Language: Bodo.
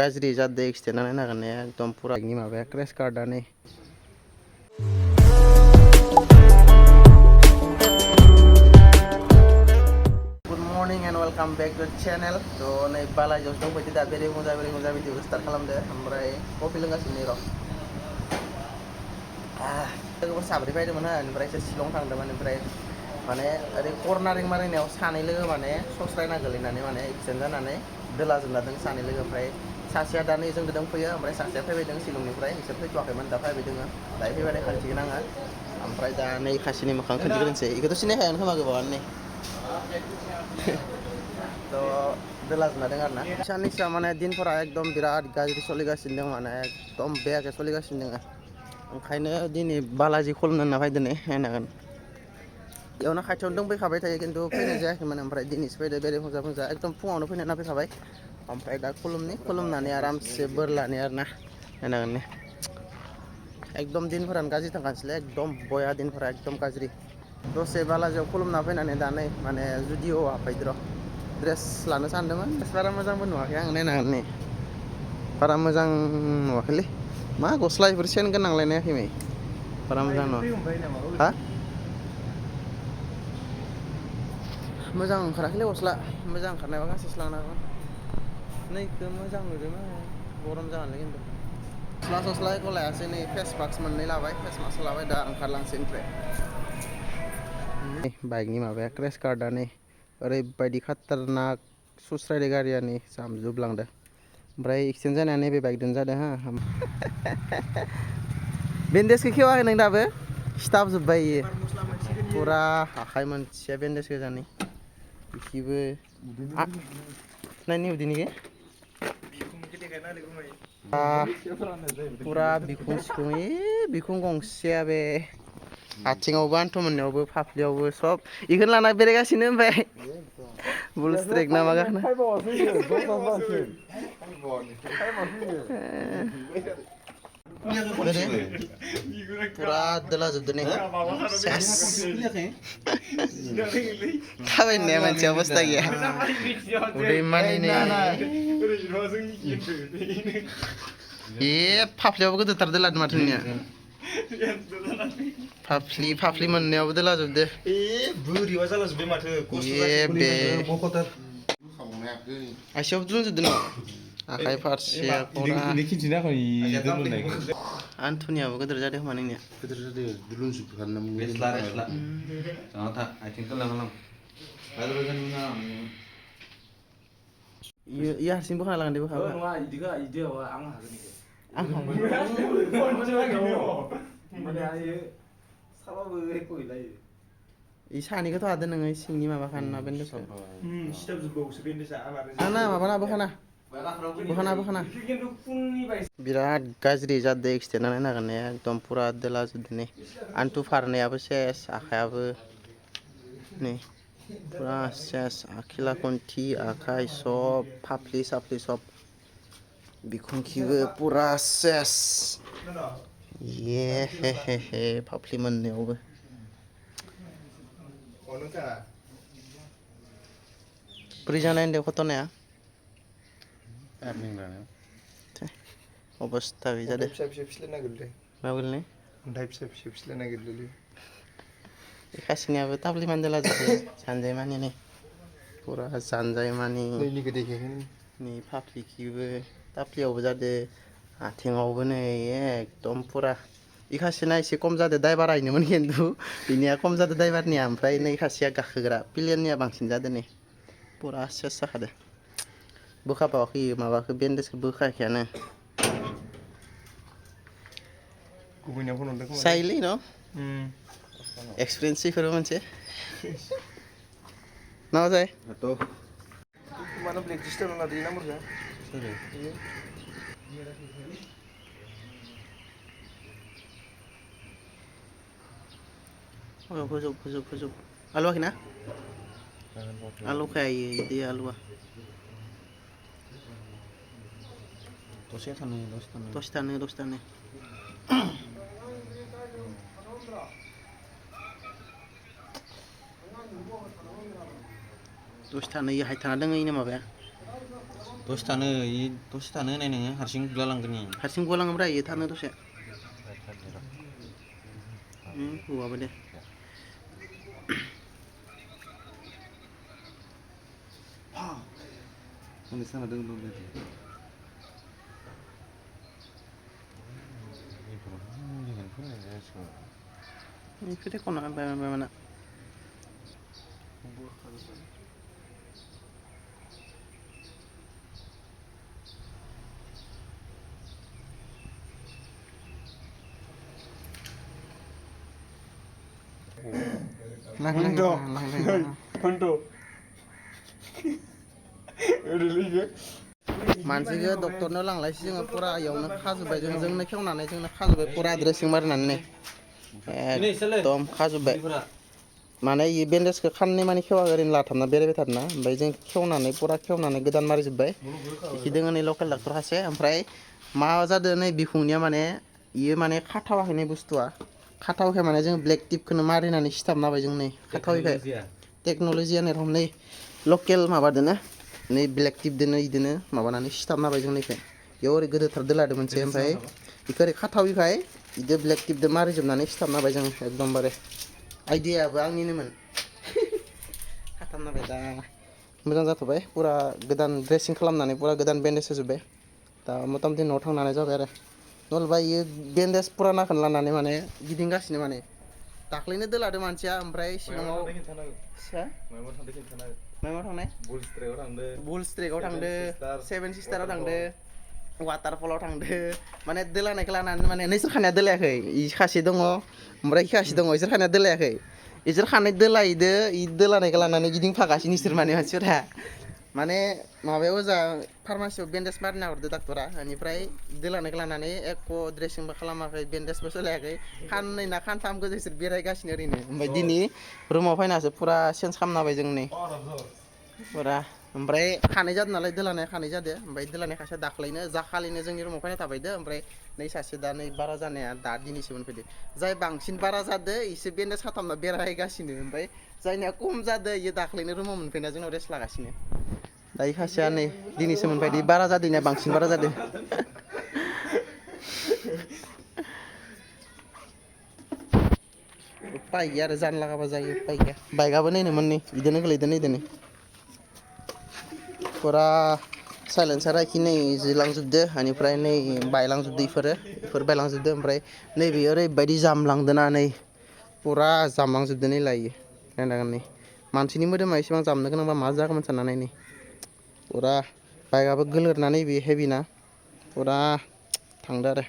गाज्रि जादों एक्सिडेन्टआनो नागारने एकदम पुरा माबाया क्रेश कार्डआनो good morning and welcome back to channel तो नै बालाजियावसो दंफैदो दा बेरे मोजा भिडिअखौ स्टार्ट खालामदो ओमफ्राय कफि लोंगासिनो र' लोगोफोर साब्रै फैदोंमोन ओमफ्राय एसे शिलं थांदोंमोन ओमफ्राय माने ओरै कर्नारिं मारिनायाव सानै लोगो माने सस्रायना गोलैनानै माने एक्सिडेन्ट जानानै दोलाजोबना दं सानै लोगो ओमफ्राय सासेया दा नै जोंजों दंफैयो ओमफ्राय सासेया फैबाय दं शिलंनिफ्राय बिसोर फैथ'वाखैमोन दा फैबाय दङ दायो फैबाथाय खान्थिगोन आङो ओमफ्राय दा नै खासिनि मोखां खोन्थिग्रोनोसै बेखौथ' सिनायखायानो खोमा गोबावानो नै थ' दोलाजोबना दं आरो ना साननैसोआ माने दिनफोरा एकदम बिराद गाज्रि सोलिगासिनो दं माने एकदम बेयाके सोलिगासिनो दङ ओंखायनो दिनै बालाजि खुलुमनो होनना फैदों नै नायनांगोन बेयावनो खाथियावनो दंफैखाबाय थायो खिन्थु फैनाय जायाखैमोन ओमफ्राय दिनैसो फैदो बेरे फुजा एकदम फुङावनो फैना फैखाबाय ओमफ्राय दा खुलुमनानै आरामसे बोर लानो आरो ना नायनांगोन ने एकदम दिनफोरानो गाज्रि थांगासिनो एकदम बया दिनफोरा एकदम गाज्रि दसे बालाजियाव खुलुमना फैनानै दा नै माने जुदिअ'आव हाबफैदो र' ड्रेस लानो सानदोंमोन बारा मोजांबो नुवाखै आं नायनांगोन नै बारा मोजां नुवाखैलै मा गस्ला बेफोर सेन गोनांलाय नायाखै बारा मोजां नुवा हा मोजां ओंखाराखैलै गस्ला मोजां ओंखारनायबा गांसेसो लांनो हागौमोन नैखौ मोजां नुदोंमोन गरम जागोनलै खिन्थु गस्ला एख' लायासै नै फेस मास्क मोननै लाबाय फेस मास्क लाबाय दा ओंखारलांसै ओमफ्राय बाइकनि माबाया क्रेश कार्डआ नै ओरैबायदि खाटारनाक सुस्रायदो गारिया नै जामजोबलांदो ओमफ्राय एक्सिडेन्ट जानाया नैबे बाइकजों जादों हा बेन्डेजखौ खेवाखै नों दाबो सिथाब जोब्बाय इयो फुरा आखाइ मोनसेया बेन्डेज गोजानै बिखिबो नायनि उदैनिखौ फुरा बिखुं सिखुं बिखुं गंसेया बे आथिङावबो हान्थु मोननायावबो फाफ्लियावबो सब बेखौनो लाना बेरायगासिनो ओमफ्राय बुल स्ट्रेक ना मा गाखोना पुरा दोलाजोबदो नै सेस थाबायनाया मानसि अबस्था गैया उदै मानिनो फाफ्लियावबो गोदोरथार दोलादो माथो नोंनिया फाफ्लि मोननायावबो दोलाजोबदो बोरैबा जालाजोब्बाय माथो आसियावबो दोलाजोबदो नामा आखाइ फारसेया आन्थुनियाबो गोदोर जादों खोमा नोंनिया गोदोर जादों इयो हारसिं बोखाना लागोन दे बोखाबा इ सानैखौथ' हादों नोङो सिंनि माबाखाना ना बेन्डेजखौ ना माबाना बोखाना बिराद गाज्रि जादों एक्सिडेन्टआनो नागारनाया एकदम पुरा दोलाजोबदो नै आन्थु फारनायाबो सेस आखायाबो नै पुरा सेस आखिला खन्थि आखाइ सब फाफ्लि साफ्लि सब बिखुंखिबो पुरा सेस हे फाफ्लि मोननायावबो बोरै जानाय होनदों घटनाया अबस्था गैया जादों मा गोलैनाय खासिनियाबो टाफ्लि मानदोला जोबदो जानजाय मानि नै पुरा जानजाय मानि नै फाफ्लिखिबो टाफ्लियावबो जादों आथिङावबो नै एकदम पुरा इ खासेना एसे खम जादों ड्राइभारा इनोमोन खिन्थु बिनिया खम जादों ड्राइभारनिया ओमफ्राय नै खासेया गाखोग्रा प्लेननिया बांसिन जादों नै पुरा सेस जाखादों बोखाबावाखै माबाखौ बेन्डेजखौ बोखायाखैयानो जायोलै न' एक्सपिरियेन्स इफोरो मोनसे ना जाय ब्लेक सिस्टेम होना दै नाम्बारखौ फोजोब आलुवाखैना आलुखाया इदि आलुवा दसे थानो दसे थानो हायथाना दङ इनो माबाया दसे थानो होनाय नोङो हारसिं गुलालांगोन इयो हारसिं गलाङोब्रा इयो थानो दसे हौवाबो दे आंनि साना दों दंबायदि खोथि खना बाय माना मानसिखौ डक्टरनाव लांलायसै जोङो फुरा इयावनो खाजोब्बाय जोंनो खेवनानै जोंनो खाजोब्बाय फुरा ड्रेसिं मारिनानै एकदम खाजोब्बाय माने इ बेन्डेजखौ खाननै माने खेवाखै ओरैनो लाथाबना बेरायबाय थादोंना ओमफ्राय जों खेवनानै फुरा खेवनानै गोदान मारिजोब्बाय इखि दोङो नै लकेल डाक्टर सासे ओमफ्राय मा जादों नै बिखुंनिया माने इयो माने खाथावाखै बुस्थुआ खाथावाखै माने जों ब्लेक टिपखौनो मारिनानै सिथाबना होबाय जों नै खाथावैखाय टेक्न'लजिया नै रखम नै लकेल माबादोनो नै ब्लेक टिपदोनो इदिनो माबानानै सिथाबना होबाय जों नैखै बेयाव ओरै गोदोरथार दोलादो मोनसे ओमफ्राय इखौ ओरै खाथावैखाय इदो ब्लेक टिपदो मारिजोबनानै सिथाबना होबाय जों एकदमबारे आइडियायाबो आंनिनोमोन खाथाबना होबाय दा मोजां जाथ'बाय फुरा गोदान ड्रेसिं खालामनानै फुरा गोदान बेन्डेज होजोब्बाय दा मथा मथि न'आव थांनो हानाय जाबाय आरो नहलेबा इयो बेन्डेज फुरानाखौनो लानानै माने गिदिंगासिनो माने दाख्लैनो दोलादो मानसिया ओमफ्राय सिलङाव मायाव थांनाय बुल्स ट्रेकआव थांदो सेभेन सिस्टाराव थांदो वाटारफलाव थांदो माने दोलानायखौ लानानै माने नोंसोर खानाया दोलायाखै इ सासे दङ ओमफ्राय सासे दङ इसोर खानाया दोलायाखै इसोर खानै दोलायदो इ दोलानायखौ लानानै गिदिंफागासिनो इसोर माने मानसिफोरा माने माबायाव ओजा फार्मासियाव बेन्डेज मारिना हरदो डाक्टरा बेनिफ्राय दोलानायखौ लानानै एख' ड्रेसिंबो खालामाखै बेन्डेजबो सोलायाखै खाननै ना खानथाम गोजो इसोर बेरायगासिनो ओरैनो ओमफ्राय दिनै रुमाव फैनासो फुरा चेन्ज खालामना होबाय जों नै फुरा ओमफ्राय खानाय जादों नालाय दोलानाया खानाय जादो ओमफ्राय दोलानाय खासेया दाख्लैनो जाखालिनो जोंनि रुमाव फैना थाफैदो ओमफ्राय नै सासे दा नै बारा जानाया दा दिनैसो मोनफैदो जाय बांसिन बारा जादो इसो बेन्डेज खाथाबना बेरायगासिनो ओमफ्राय जायनिया खम जादो इयो दाख्लैनो रुमाव मोनफैना जोंनाव रेस्ट लागासिनो दा इ खासेया नै दिनैसो मोनफैदो बारा जादोंनिया बांसिन बारा जादों उपाय गैया आरो जानो लागाबा जायो उपाय गैया बाइकआबो नैनोमोन नै इदिनो गोलैदों नै दिनै फुरा साइलेन्सारा इखि नै जिलांजोबदो बेनिफ्राय नै बायलांजोबदो इफोर बायलांजोबदो ओमफ्राय नैबे ओरैबायदि जामलांदोना नै फुरा जामलांजोबदो नै लायो नायनांगोन नै मानसिनि मोदोमा एसेबां जामनो गोनांबा मा जागौमोन सानना नाय नै फुरा बाइकआबो गोलोरना नैबे हेभिना फुरा थांदो आरो